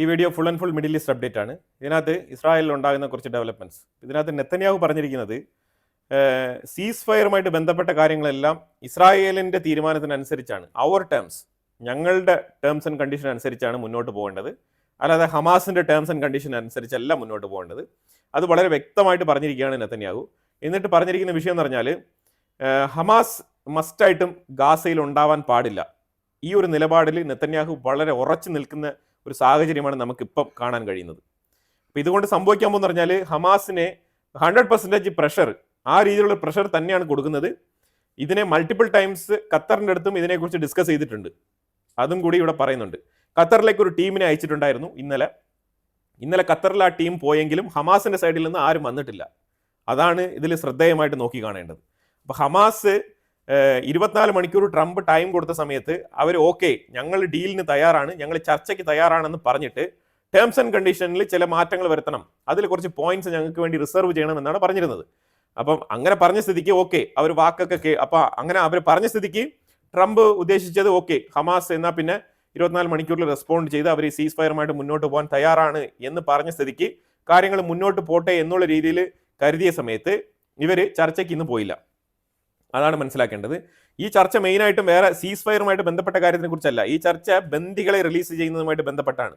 ഈ video full and full middle east update ആണ്. ഇതിനകത്ത് ഇസ്രായേലിൽ ഉണ്ടാകുന്ന കുറച്ച് ഡെവലപ്മെൻറ്റ്സ്. ഇതിനകത്ത് നെതന്യാഹു പറഞ്ഞിരിക്കുന്നത് സീസ് ഫയറുമായിട്ട് ബന്ധപ്പെട്ട കാര്യങ്ങളെല്ലാം ഇസ്രായേലിൻ്റെ തീരുമാനത്തിനനുസരിച്ചാണ്, അവർ ടേംസ്, ഞങ്ങളുടെ ടേംസ് ആൻഡ് കണ്ടീഷൻ അനുസരിച്ചാണ് മുന്നോട്ട് പോകേണ്ടത്, അല്ലാതെ ഹമാസിൻ്റെ ടേംസ് ആൻഡ് കണ്ടീഷൻ അനുസരിച്ചല്ല മുന്നോട്ട് പോകേണ്ടത്. അത് വളരെ വ്യക്തമായിട്ട് പറഞ്ഞിരിക്കുകയാണ് നെതന്യാഹു. എന്നിട്ട് പറഞ്ഞിരിക്കുന്ന വിഷയം എന്ന് പറഞ്ഞാൽ ഹമാസ് മസ്റ്റായിട്ടും ഗാസയിൽ ഉണ്ടാവാൻ പാടില്ല. ഈ ഒരു നിലപാടിൽ നെതന്യാഹു വളരെ ഉറച്ചു നിൽക്കുന്ന ഒരു സാഹചര്യമാണ് നമുക്കിപ്പം കാണാൻ കഴിയുന്നത്. അപ്പോൾ ഇതുകൊണ്ട് സംഭവിക്കാൻ പോകുന്ന പറഞ്ഞാൽ ഹമാസിനെ 100% പ്രഷർ, ആ രീതിയിലുള്ള പ്രഷർ തന്നെയാണ് കൊടുക്കുന്നത്. ഇതിനെ മൾട്ടിപ്പിൾ ടൈംസ് ഖത്തറിൻ്റെ അടുത്തും ഇതിനെക്കുറിച്ച് ഡിസ്കസ് ചെയ്തിട്ടുണ്ട്. അതും കൂടി ഇവിടെ പറയുന്നുണ്ട്. ഖത്തറിലേക്ക് ഒരു ടീമിനെ അയച്ചിട്ടുണ്ടായിരുന്നു ഇന്നലെ ഖത്തറിൽ ആ ടീം പോയെങ്കിലും ഹമാസിൻ്റെ സൈഡിൽ നിന്ന് ആരും വന്നിട്ടില്ല. അതാണ് ഇതിൽ ശ്രദ്ധേയമായിട്ട് നോക്കി കാണേണ്ടത്. അപ്പോൾ ഹമാസ് 24 മണിക്കൂർ ട്രംപ് ടൈം കൊടുത്ത സമയത്ത് അവർ ഓക്കെ, ഞങ്ങൾ ഡീലിന് തയ്യാറാണ്, ഞങ്ങൾ ചർച്ചയ്ക്ക് തയ്യാറാണെന്ന് പറഞ്ഞിട്ട് ടേംസ് ആൻഡ് കണ്ടീഷനിൽ ചില മാറ്റങ്ങൾ വരുത്തണം, അതിൽ കുറച്ച് പോയിന്റ്സ് ഞങ്ങൾക്ക് വേണ്ടി റിസർവ് ചെയ്യണമെന്നാണ് പറഞ്ഞിരുന്നത്. അപ്പം അങ്ങനെ പറഞ്ഞ സ്ഥിതിക്ക് ഓക്കെ, അവർ വാക്കൊക്കെ അപ്പം അങ്ങനെ അവർ പറഞ്ഞ സ്ഥിതിക്ക് ട്രംപ് ഉദ്ദേശിച്ചത് ഓക്കെ, ഹമാസ് എന്നാൽ പിന്നെ 24 മണിക്കൂറിൽ റെസ്പോണ്ട് ചെയ്ത് അവർ സീസ് ഫയറുമായിട്ട് മുന്നോട്ട് പോകാൻ തയ്യാറാണ് എന്ന് പറഞ്ഞ സ്ഥിതിക്ക് കാര്യങ്ങൾ മുന്നോട്ട് പോട്ടെ എന്നുള്ള രീതിയിൽ കരുതിയ സമയത്ത് ഇവർ ചർച്ചയ്ക്ക് ഇന്ന് പോയില്ല. അതാണ് മനസ്സിലാക്കേണ്ടത്. ഈ ചർച്ച മെയിനായിട്ടും വേറെ സീസ് ഫയറുമായിട്ട് ബന്ധപ്പെട്ട കാര്യത്തിനെ കുറിച്ചല്ല. ഈ ചർച്ച ബന്ദികളെ റിലീസ് ചെയ്യുന്നതുമായിട്ട് ബന്ധപ്പെട്ടാണ്.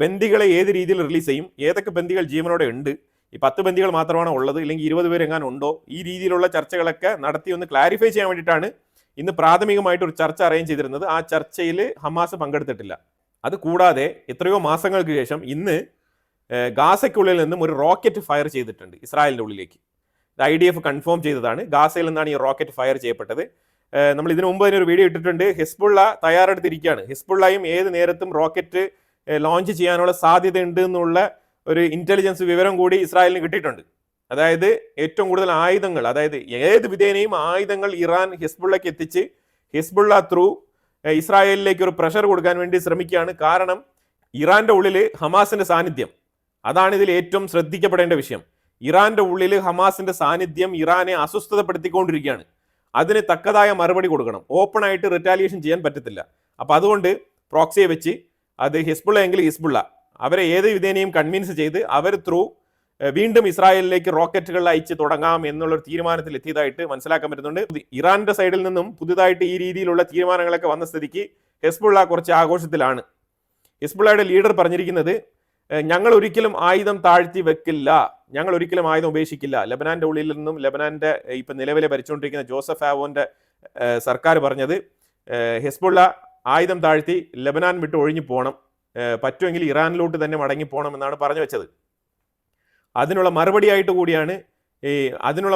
ബന്ദികളെ ഏത് രീതിയിൽ റിലീസ് ചെയ്യും, ഏതൊക്കെ ബന്ദികൾ ജീവനോടെ ഉണ്ട്, ഈ 10 ബന്ദികൾ മാത്രമാണ് ഉള്ളത്, ഇല്ലെങ്കിൽ 20 പേര് എങ്ങാനും ഉണ്ടോ, ഈ രീതിയിലുള്ള ചർച്ചകളൊക്കെ നടത്തി ഒന്ന് ക്ലാരിഫൈ ചെയ്യാൻ വേണ്ടിയിട്ടാണ് ഇന്ന് പ്രാഥമികമായിട്ട് ഒരു ചർച്ച അറേഞ്ച് ചെയ്തിരുന്നത്. ആ ചർച്ചയിൽ ഹമാസ് പങ്കെടുത്തിട്ടില്ല. അത് കൂടാതെ എത്രയോ മാസങ്ങൾക്ക് ശേഷം ഇന്ന് ഗാസയ്ക്കുള്ളിൽ നിന്നും ഒരു റോക്കറ്റ് ഫയർ ചെയ്തിട്ടുണ്ട് ഇസ്രായേലിൻ്റെ ഉള്ളിലേക്ക്. IDF കൺഫേം ചെയ്തതാണ്. ഗാസയിൽ നിന്നാണ് ഈ റോക്കറ്റ് ഫയർ ചെയ്യപ്പെട്ടത്. നമ്മൾ ഇതിനു മുമ്പ് അതിനൊരു വീഡിയോ ഇട്ടിട്ടുണ്ട്. ഹിസ്ബുള്ള തയ്യാറെടുത്തിരിക്കുകയാണ്. ഹിസ്ബുള്ളയും ഏത് നേരത്തും റോക്കറ്റ് ലോഞ്ച് ചെയ്യാനുള്ള സാധ്യത ഉണ്ട് എന്നുള്ള ഒരു ഇന്റലിജൻസ് വിവരം കൂടി ഇസ്രായേലിന് കിട്ടിയിട്ടുണ്ട്. അതായത് ഏറ്റവും കൂടുതൽ ആയുധങ്ങൾ, അതായത് ഏത് വിധേനയും ആയുധങ്ങൾ ഇറാൻ ഹിസ്ബുള്ളയ്ക്ക് എത്തിച്ച് ഹിസ്ബുള്ള ത്രൂ ഇസ്രായേലിലേക്ക് ഒരു പ്രഷർ കൊടുക്കാൻ വേണ്ടി ശ്രമിക്കുകയാണ്. കാരണം ഇറാന്റെ ഉള്ളിൽ ഹമാസിന്റെ സാന്നിധ്യം, അതാണ് ഇതിൽ ഏറ്റവും ശ്രദ്ധിക്കപ്പെടേണ്ട വിഷയം. ഇറാന്റെ ഉള്ളിൽ ഹമാസിന്റെ സാന്നിധ്യം ഇറാനെ അസ്വസ്ഥതപ്പെടുത്തിക്കൊണ്ടിരിക്കുകയാണ്. അതിന് തക്കതായ മറുപടി കൊടുക്കണം. ഓപ്പൺ ആയിട്ട് റിറ്റാലിയേഷൻ ചെയ്യാൻ പറ്റത്തില്ല. അപ്പം അതുകൊണ്ട് പ്രോക്സിയെ വെച്ച് അത് ഹിസ്ബുള്ള എങ്കിൽ ഹിസ്ബുള്ള അവരെ ഏത് വിധേനയും കൺവിൻസ് ചെയ്ത് അവർ ത്രൂ വീണ്ടും ഇസ്രായേലിലേക്ക് റോക്കറ്റുകൾ അയച്ച് തുടങ്ങാം എന്നുള്ളൊരു തീരുമാനത്തിൽ എത്തിയതായിട്ട് മനസ്സിലാക്കാൻ പറ്റുന്നുണ്ട്. ഇറാന്റെ സൈഡിൽ നിന്നും പുതുതായിട്ട് ഈ രീതിയിലുള്ള തീരുമാനങ്ങളൊക്കെ വന്ന സ്ഥിതിക്ക് ഹിസ്ബുള്ള കുറച്ച് ആഘോഷത്തിലാണ്. ഹിസ്ബുള്ളയുടെ ലീഡർ പറഞ്ഞിരിക്കുന്നത്, ഞങ്ങൾ ഒരിക്കലും ആയുധം താഴ്ത്തി വെക്കില്ല, ഞങ്ങൾ ഒരിക്കലും ആയുധം ഉപേക്ഷിക്കില്ല. ലെബനാന്റെ ഉള്ളിൽ നിന്നും ലെബനാന്റെ ഇപ്പൊ നിലവിലെ ഭരിച്ചുകൊണ്ടിരിക്കുന്ന ജോസഫ് ആവോന്റെ സർക്കാർ പറഞ്ഞത് ഹിസ്ബുള്ള ആയുധം താഴ്ത്തി ലെബനാൻ വിട്ട് ഒഴിഞ്ഞു പോകണം, പറ്റുമെങ്കിൽ ഇറാനിലോട്ട് തന്നെ മടങ്ങി പോകണം എന്നാണ് പറഞ്ഞു വെച്ചത്. അതിനുള്ള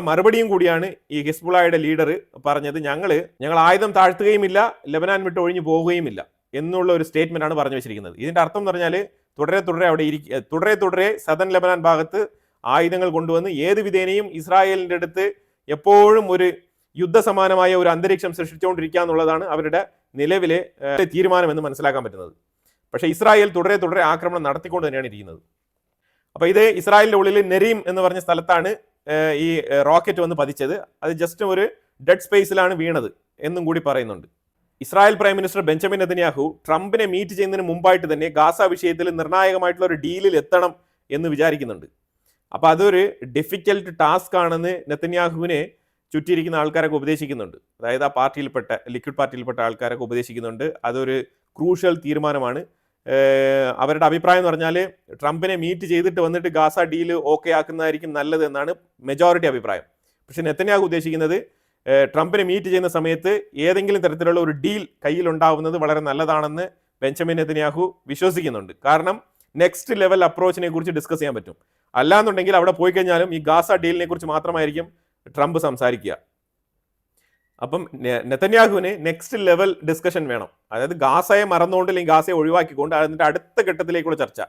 മറുപടിയും കൂടിയാണ് ഈ ഹിസ്ബുള്ളയുടെ ലീഡർ പറഞ്ഞത്. ഞങ്ങൾ ആയുധം താഴ്ത്തുകയുമില്ല, ലെബനാൻ വിട്ട് ഒഴിഞ്ഞു പോവുകയുമില്ല എന്നുള്ള ഒരു സ്റ്റേറ്റ്മെന്റ് ആണ് പറഞ്ഞു വെച്ചിരിക്കുന്നത്. ഇതിന്റെ അർത്ഥം എന്ന് പറഞ്ഞാൽ തുടരെ സദൻ ലെബനാൻ ഭാഗത്ത് ആയുധങ്ങൾ കൊണ്ടുവന്ന് ഏത് വിധേനയും ഇസ്രായേലിന്റെ അടുത്ത് എപ്പോഴും ഒരു യുദ്ധസമാനമായ ഒരു അന്തരീക്ഷം സൃഷ്ടിച്ചുകൊണ്ടിരിക്കുക എന്നുള്ളതാണ് അവരുടെ നിലവിലെ തീരുമാനമെന്ന് മനസ്സിലാക്കാൻ പറ്റുന്നത്. പക്ഷേ ഇസ്രായേൽ തുടരെ ആക്രമണം നടത്തിക്കൊണ്ട് തന്നെയാണ് ഇരിക്കുന്നത്. അപ്പോൾ ഇത് ഇസ്രായേലിന്റെ ഉള്ളിൽ നെരീം എന്ന് പറഞ്ഞ സ്ഥലത്താണ് ഈ റോക്കറ്റ് വന്ന് പതിച്ചത്. അത് ജസ്റ്റ് ഒരു ഡെഡ് സ്പേസിലാണ് വീണത് എന്നും കൂടി പറയുന്നുണ്ട്. Israel prime minister Benjamin Netanyahu ട്രംപിനെ മീറ്റ് ചെയ്യുന്നതിന് മുമ്പായിട്ട് തന്നെ ഗാസ വിഷയത്തിൽ നിർണായകമായിട്ടുള്ള ഒരു ഡീലിൽ എത്തണം എന്ന് വിചാരിക്കുന്നുണ്ട്. അപ്പോൾ അതൊരു ഡിഫിക്കൽട്ട് ടാസ്ക് ആണെന്ന് നെതന്യാഹുവിനെ ചുറ്റിയിരിക്കുന്ന ആൾക്കാരൊക്കെ ഉപദേശിക്കുന്നുണ്ട്. അതായത് ആ ലിക്വിഡ് പാർട്ടിയിൽപ്പെട്ട ആൾക്കാരൊക്കെ ഉപദേശിക്കുന്നുണ്ട്. അതൊരു ക്രൂഷ്യൽ തീരുമാനമാണ്. അവരുടെ അഭിപ്രായം എന്ന് പറഞ്ഞാൽ ട്രംപിനെ മീറ്റ് ചെയ്തിട്ട് വന്നിട്ട് ഗാസ ഡീല് ഓക്കെ ആക്കുന്നതായിരിക്കും നല്ലത് എന്നാണ് മെജോറിറ്റി അഭിപ്രായം. പക്ഷെ നെതന്യാഹു ഉദ്ദേശിക്കുന്നത് ട്രംപിനെ മീറ്റ് ചെയ്യുന്ന സമയത്ത് ഏതെങ്കിലും തരത്തിലുള്ള ഒരു ഡീൽ കയ്യിലുണ്ടാവുന്നത് വളരെ നല്ലതാണെന്ന് ബെഞ്ചമിൻ നെതന്യാഹു വിശ്വസിക്കുന്നുണ്ട്. കാരണം നെക്സ്റ്റ് ലെവൽ അപ്രോച്ചിനെ കുറിച്ച് ഡിസ്കസ് ചെയ്യാൻ പറ്റും. അല്ലാന്നുണ്ടെങ്കിൽ അവിടെ പോയി കഴിഞ്ഞാലും ഈ ഗാസ ഡീലിനെ കുറിച്ച് മാത്രമായിരിക്കും ട്രംപ് സംസാരിക്കുക. അപ്പം നെതന്യാഹുവിന് നെക്സ്റ്റ് ലെവൽ ഡിസ്കഷൻ വേണം. അതായത് ഗാസയെ മറന്നുകൊണ്ട് അല്ലെങ്കിൽ ഗാസയെ ഒഴിവാക്കിക്കൊണ്ട് അതിൻ്റെ അടുത്ത ഘട്ടത്തിലേക്കുള്ള ചർച്ച.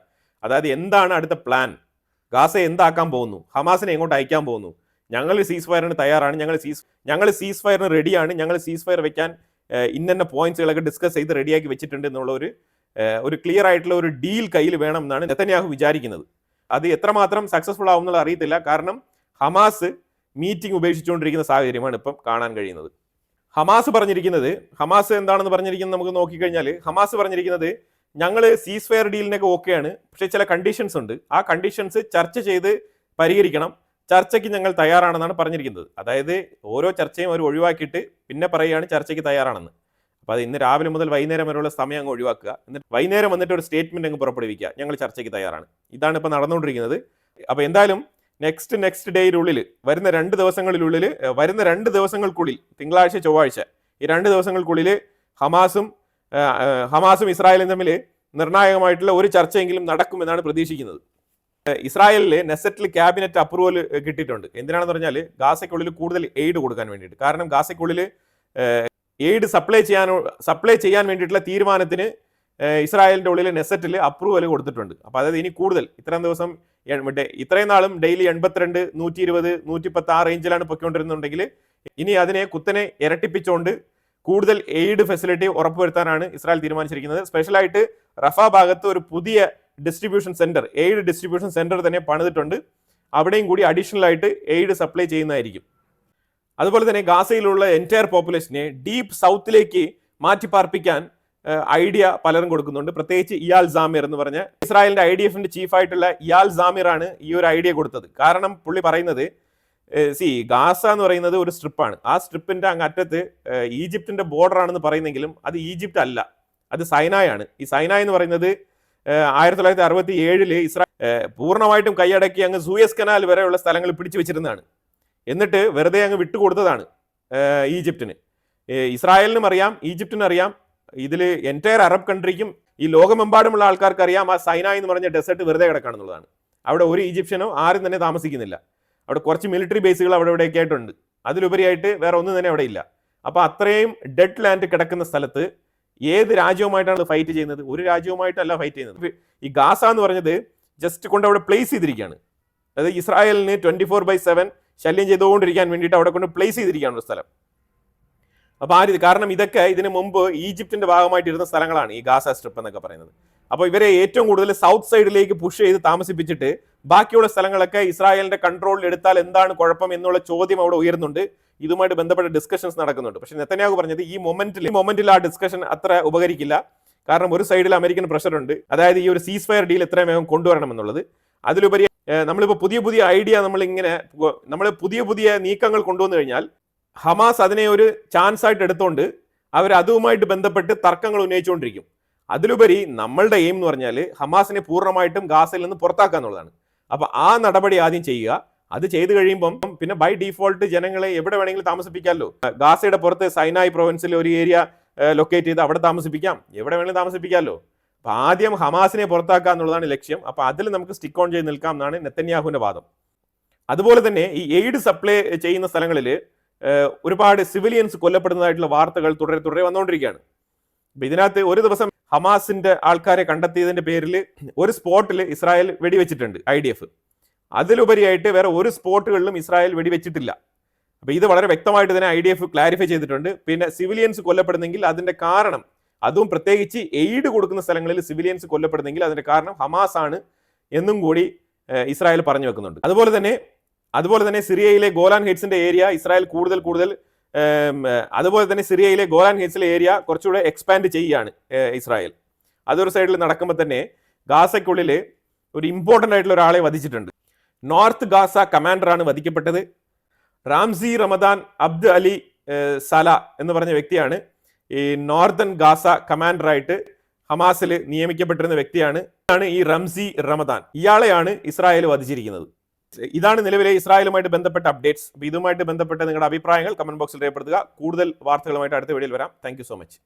അതായത് എന്താണ് അടുത്ത പ്ലാൻ, ഗാസയെ എന്താക്കാൻ പോകുന്നു, ഹമാസിനെ എങ്ങോട്ട് അയക്കാൻ പോകുന്നു, ഞങ്ങൾ സീസ് ഫയറിന് തയ്യാറാണ്, ഞങ്ങൾ സീസ് ഫയറിന് റെഡിയാണ്, ഞങ്ങൾ സീസ് ഫയർ വെക്കാൻ ഇന്ന പോയിന്റ്സുകളൊക്കെ ഡിസ്കസ് ചെയ്ത് റെഡിയാക്കി വെച്ചിട്ടുണ്ട് എന്നുള്ള ഒരു ക്ലിയർ ആയിട്ടുള്ള ഒരു ഡീൽ കയ്യിൽ വേണം എന്നാണ് നെതന്യാഹു വിചാരിക്കുന്നത്. അത് എത്രമാത്രം സക്സസ്ഫുൾ ആവും എന്നുള്ളത് അറിയത്തില്ല. കാരണം ഹമാസ് മീറ്റിംഗ് ഉപേക്ഷിച്ചുകൊണ്ടിരിക്കുന്ന സാഹചര്യമാണ് ഇപ്പം കാണാൻ കഴിയുന്നത്. ഹമാസ് എന്താണെന്ന് പറഞ്ഞിരിക്കുന്നത് നമുക്ക് നോക്കിക്കഴിഞ്ഞാൽ ഹമാസ് പറഞ്ഞിരിക്കുന്നത് ഞങ്ങൾ സീസ് ഫയർ ഡീലിനൊക്കെ ഓക്കെയാണ്, പക്ഷേ ചില കണ്ടീഷൻസ് ഉണ്ട്, ആ കണ്ടീഷൻസ് ചർച്ച ചെയ്ത് പരിഹരിക്കണം, ചർച്ചയ്ക്ക് ഞങ്ങൾ തയ്യാറാണെന്നാണ് പറഞ്ഞിരിക്കുന്നത്. അതായത് ഓരോ ചർച്ചയും അവർ ഒഴിവാക്കിയിട്ട് പിന്നെ പറയുകയാണ് ചർച്ചയ്ക്ക് തയ്യാറാണെന്ന്. അപ്പോൾ അത് ഇന്ന് രാവിലെ മുതൽ വൈകുന്നേരം വരെയുള്ള സമയം അങ്ങ് ഒഴിവാക്കുക, എന്നിട്ട് വൈകുന്നേരം വന്നിട്ട് ഒരു സ്റ്റേറ്റ്മെന്റ് അങ്ങ് പുറപ്പെടുവിക്കുക, ഞങ്ങൾ ചർച്ചയ്ക്ക് തയ്യാറാണ്. ഇതാണ് ഇപ്പോൾ നടന്നുകൊണ്ടിരിക്കുന്നത്. അപ്പോൾ എന്തായാലും നെക്സ്റ്റ് ഡേയിലുള്ളിൽ വരുന്ന 2 ദിവസങ്ങൾക്കുള്ളിൽ തിങ്കളാഴ്ച ചൊവ്വാഴ്ച ഈ 2 ദിവസങ്ങൾക്കുള്ളിൽ ഹമാസും ഇസ്രായേലും തമ്മിൽ നിർണായകമായിട്ടുള്ള ഒരു ചർച്ചയെങ്കിലും നടക്കുമെന്നാണ് പ്രതീക്ഷിക്കുന്നത്. ഇസ്രായേലിൽ നെസറ്റിൽ ക്യാബിനറ്റ് അപ്രൂവൽ കിട്ടിയിട്ടുണ്ട്. എന്തിനാണെന്ന് പറഞ്ഞാൽ ഗാസയ്ക്കുള്ളിൽ കൂടുതൽ എയ്ഡ് കൊടുക്കാൻ വേണ്ടിയിട്ട്. കാരണം ഗാസയ്ക്കുള്ളിൽ എയ്ഡ് സപ്ലൈ ചെയ്യാൻ വേണ്ടിയിട്ടുള്ള തീരുമാനത്തിന് ഇസ്രായേലിൻ്റെ ഉള്ളിൽ നെസറ്റിൽ അപ്രൂവൽ കൊടുത്തിട്ടുണ്ട്. അപ്പോൾ അതായത് ഇനി കൂടുതൽ ഇത്രയും നാളും ഡെയിലി 82, 120, 110 ആ റേഞ്ചിലാണ് പൊയ്ക്കൊണ്ടിരുന്നുണ്ടെങ്കിൽ ഇനി അതിനെ കുത്തനെ ഇരട്ടിപ്പിച്ചുകൊണ്ട് കൂടുതൽ എയ്ഡ് ഫെസിലിറ്റി ഉറപ്പുവരുത്താനാണ് ഇസ്രായേൽ തീരുമാനിച്ചിരിക്കുന്നത്. സ്പെഷ്യലായിട്ട് റഫ ഭാഗത്ത് ഒരു പുതിയ എയ്ഡ് ഡിസ്ട്രിബ്യൂഷൻ സെന്റർ തന്നെ പണിതിട്ടുണ്ട്. അവിടെയും കൂടി അഡീഷണൽ ആയിട്ട് എയ്ഡ് സപ്ലൈ ചെയ്യുന്നതായിരിക്കും. അതുപോലെ തന്നെ ഗാസയിലുള്ള എൻറ്റയർ പോപ്പുലേഷനെ ഡീപ്പ് സൗത്തിലേക്ക് മാറ്റിപ്പാർപ്പിക്കാൻ ഐഡിയ പലരും കൊടുക്കുന്നുണ്ട്. പ്രത്യേകിച്ച് ഇയാൽ സാമിർ എന്ന് പറഞ്ഞ ഇസ്രായേലിന്റെ IDF-ന്റെ ചീഫായിട്ടുള്ള ഇയാൽ സാമിറാണ് ഈ ഒരു ഐഡിയ കൊടുത്തത്. കാരണം പുള്ളി പറയുന്നത് ഗാസ എന്ന് പറയുന്നത് ഒരു സ്ട്രിപ്പാണ്. ആ സ്ട്രിപ്പിന്റെ അങ്ങ് അറ്റത്ത് ഈജിപ്തിന്റെ ബോർഡർ ആണെന്ന് പറയുന്നെങ്കിലും അത് ഈജിപ്ത് അല്ല, അത് സൈനായാണ്. ഈ സൈനായ് എന്ന് പറയുന്നത് 1967 പൂർണ്ണമായിട്ടും കൈയടക്കി അങ്ങ് സൂയസ് കനാൽ വരെയുള്ള സ്ഥലങ്ങൾ പിടിച്ചു വെച്ചിരുന്നതാണ്. എന്നിട്ട് വെറുതെ അങ്ങ് വിട്ടുകൊടുത്തതാണ് ഈജിപ്തിന്. ഇസ്രായേലിനും അറിയാം, ഈജിപ്തിനും അറിയാം, ഇതിൽ എൻറ്റയർ അറബ് കൺട്രിക്കും ഈ ലോകമെമ്പാടുമുള്ള ആൾക്കാർക്ക് അറിയാം ആ സൈനായ് എന്ന് പറഞ്ഞ ഡെസേർട്ട് വെറുതെ കിടക്കാണെന്നുള്ളതാണ്. അവിടെ ഒരു ഈജിപ്ഷ്യനോ ആരും തന്നെ താമസിക്കുന്നില്ല. അവിടെ കുറച്ച് മിലിറ്ററി ബേസുകൾ ഇവിടെയൊക്കെ ആയിട്ടുണ്ട്, അതിലുപരിയായിട്ട് വേറെ ഒന്നും തന്നെ അവിടെ ഇല്ല. അപ്പോൾ അത്രയും ഡെഡ് ലാൻഡ് കിടക്കുന്ന സ്ഥലത്ത് ഏത് രാജ്യവുമായിട്ടാണ് ഫൈറ്റ് ചെയ്യുന്നത്? ഒരു രാജ്യവുമായിട്ടല്ല ഫൈറ്റ് ചെയ്യുന്നത്. ഈ ഗാസ എന്ന് പറഞ്ഞത് ജസ്റ്റ് കൊണ്ട് അവിടെ പ്ലേസ് ചെയ്തിരിക്കുകയാണ്. അതായത് ഇസ്രായേലിന് 24/7 ശല്യം ചെയ്തുകൊണ്ടിരിക്കാൻ വേണ്ടിയിട്ട് അവിടെ കൊണ്ട് പ്ലേസ് ചെയ്തിരിക്കുകയാണ് ഒരു സ്ഥലം. അപ്പോൾ കാരണം ഇതൊക്കെ ഇതിന് മുമ്പ് ഈജിപ്തിന്റെ ഭാഗമായിട്ടിരുന്ന സ്ഥലങ്ങളാണ് ഈ ഗാസ സ്ട്രിപ്പ് എന്നൊക്കെ പറയുന്നത്. അപ്പോൾ ഇവരെ ഏറ്റവും കൂടുതൽ സൗത്ത് സൈഡിലേക്ക് പുഷ് ചെയ്ത് താമസിപ്പിച്ചിട്ട് ബാക്കിയുള്ള സ്ഥലങ്ങളൊക്കെ ഇസ്രായേലിന്റെ കൺട്രോളിൽ എടുത്താൽ എന്താണ് കുഴപ്പം എന്നുള്ള ചോദ്യം അവിടെ ഉയരുന്നുണ്ട്. ഇതുമായിട്ട് ബന്ധപ്പെട്ട ഡിസ്കഷൻസ് നടക്കുന്നുണ്ട്. പക്ഷേ നെതന്യാഹു പറഞ്ഞത് ഈ മൊമെന്റിൽ ആ ഡിസ്കഷൻ അത്ര ഉപകരിക്കില്ല. കാരണം ഒരു സൈഡിൽ അമേരിക്കൻ പ്രഷർ ഉണ്ട്, അതായത് ഈ ഒരു സീസ് ഫയർ ഡീൽ എത്രയും വേഗം കൊണ്ടുവരണം എന്നുള്ളത്. അതിലുപരി നമ്മളിപ്പോൾ പുതിയ ഐഡിയ നമ്മൾ പുതിയ നീക്കങ്ങൾ കൊണ്ടുവന്നു കഴിഞ്ഞാൽ ഹമാസ് അതിനെ ഒരു ചാൻസ് ആയിട്ട് എടുത്തുകൊണ്ട് അവർ അതുമായിട്ട് ബന്ധപ്പെട്ട് തർക്കങ്ങൾ ഉന്നയിച്ചുകൊണ്ടിരിക്കും. അതിലുപരി നമ്മളുടെ എയിം എന്ന് പറഞ്ഞാൽ ഹമാസിനെ പൂർണ്ണമായിട്ടും ഗാസയിൽ നിന്ന് പുറത്താക്കുക എന്നുള്ളതാണ്. അപ്പോൾ ആ നടപടി ആദ്യം ചെയ്യുക. അത് ചെയ്തു കഴിയുമ്പം പിന്നെ ബൈ ഡീഫോൾട്ട് ജനങ്ങളെ എവിടെ വേണമെങ്കിലും താമസിപ്പിക്കാമല്ലോ. ഗാസയുടെ പുറത്ത് സൈനായ് പ്രൊവിൻസിൽ ഒരു ഏരിയ ലൊക്കേറ്റ് ചെയ്ത് അവിടെ താമസിപ്പിക്കാം, എവിടെ വേണമെങ്കിലും താമസിപ്പിക്കാമല്ലോ. അപ്പോൾ ആദ്യം ഹമാസിനെ പുറത്താക്കുക എന്നുള്ളതാണ് ലക്ഷ്യം. അപ്പോൾ അതിൽ നമുക്ക് സ്റ്റിക്ക് ഓൺ ചെയ്ത് നിൽക്കാം എന്നാണ് നെതന്യാഹുവിൻ്റെ വാദം. അതുപോലെ തന്നെ ഈ എയ്ഡ് സപ്ലൈ ചെയ്യുന്ന സ്ഥലങ്ങളിൽ ഒരുപാട് സിവിലിയൻസ് കൊല്ലപ്പെടുന്നതായിട്ടുള്ള വാർത്തകൾ തുടരെ വന്നുകൊണ്ടിരിക്കുകയാണ്. അപ്പം ഇതിനകത്ത് ഒരു ദിവസം ഹമാസിന്റെ ആൾക്കാരെ കണ്ടെത്തിയതിന്റെ പേരിൽ ഒരു സ്പോട്ടിൽ ഇസ്രായേൽ വെടിവെച്ചിട്ടുണ്ട് IDF. അതിലുപരിയായിട്ട് വേറെ ഒരു സ്പോട്ടുകളിലും ഇസ്രായേൽ വെടിവെച്ചിട്ടില്ല. അപ്പോൾ ഇത് വളരെ വ്യക്തമായിട്ട് തന്നെ IDF ക്ലാരിഫൈ ചെയ്തിട്ടുണ്ട്. പിന്നെ സിവിലിയൻസ് കൊല്ലപ്പെടുന്നെങ്കിൽ അതിന്റെ കാരണം, അതും പ്രത്യേകിച്ച് എയ്ഡ് കൊടുക്കുന്ന സ്ഥലങ്ങളിൽ സിവിലിയൻസ് കൊല്ലപ്പെടുന്നെങ്കിൽ അതിന്റെ കാരണം ഹമാസ് ആണ് എന്നും കൂടി ഇസ്രായേൽ പറഞ്ഞു വെക്കുന്നുണ്ട്. അതുപോലെ തന്നെ സിറിയയിലെ ഗോലാൻ ഹെയ്റ്റ്സിന്റെ ഏരിയ ഇസ്രായേൽ കൂടുതൽ അതുപോലെ തന്നെ സിറിയയിലെ ഗോലാൻ ഹെയ്റ്റ്സിലെ ഏരിയ കുറച്ചുകൂടെ എക്സ്പാൻഡ് ചെയ്യുകയാണ് ഇസ്രായേൽ. അതൊരു സൈഡിൽ നടക്കുമ്പോൾ തന്നെ ഗാസയ്ക്കുള്ളിൽ ഒരു ഇമ്പോർട്ടൻ്റ് ആയിട്ടുള്ള ഒരാളെ വധിച്ചിട്ടുണ്ട്. നോർത്ത് ഗാസ കമാൻഡറാണ് വധിക്കപ്പെട്ടത്. Ramzi Ramadan Abd Ali Salah എന്ന് പറഞ്ഞ വ്യക്തിയാണ് ഈ നോർത്തേൺ ഗാസ കമാൻഡറായിട്ട് ഹമാസിൽ നിയമിക്കപ്പെട്ടിരുന്ന വ്യക്തിയാണ് ഈ റംസി റമദാൻ. ഇയാളെയാണ് ഇസ്രായേൽ വധിച്ചിരിക്കുന്നത്. ഇതാണ് നിലവിലെ ഇസ്രായേലുമായിട്ട് ബന്ധപ്പെട്ട അപ്ഡേറ്റ്സ്. ഇതുമായിട്ട് ബന്ധപ്പെട്ട നിങ്ങളുടെ അഭിപ്രായങ്ങൾ കമന്റ് ബോക്സിൽ രേഖപ്പെടുത്തുക. കൂടുതൽ വാർത്തകളുമായിട്ട് അടുത്ത വീഡിയോയിൽ വരാം. Thank you so much.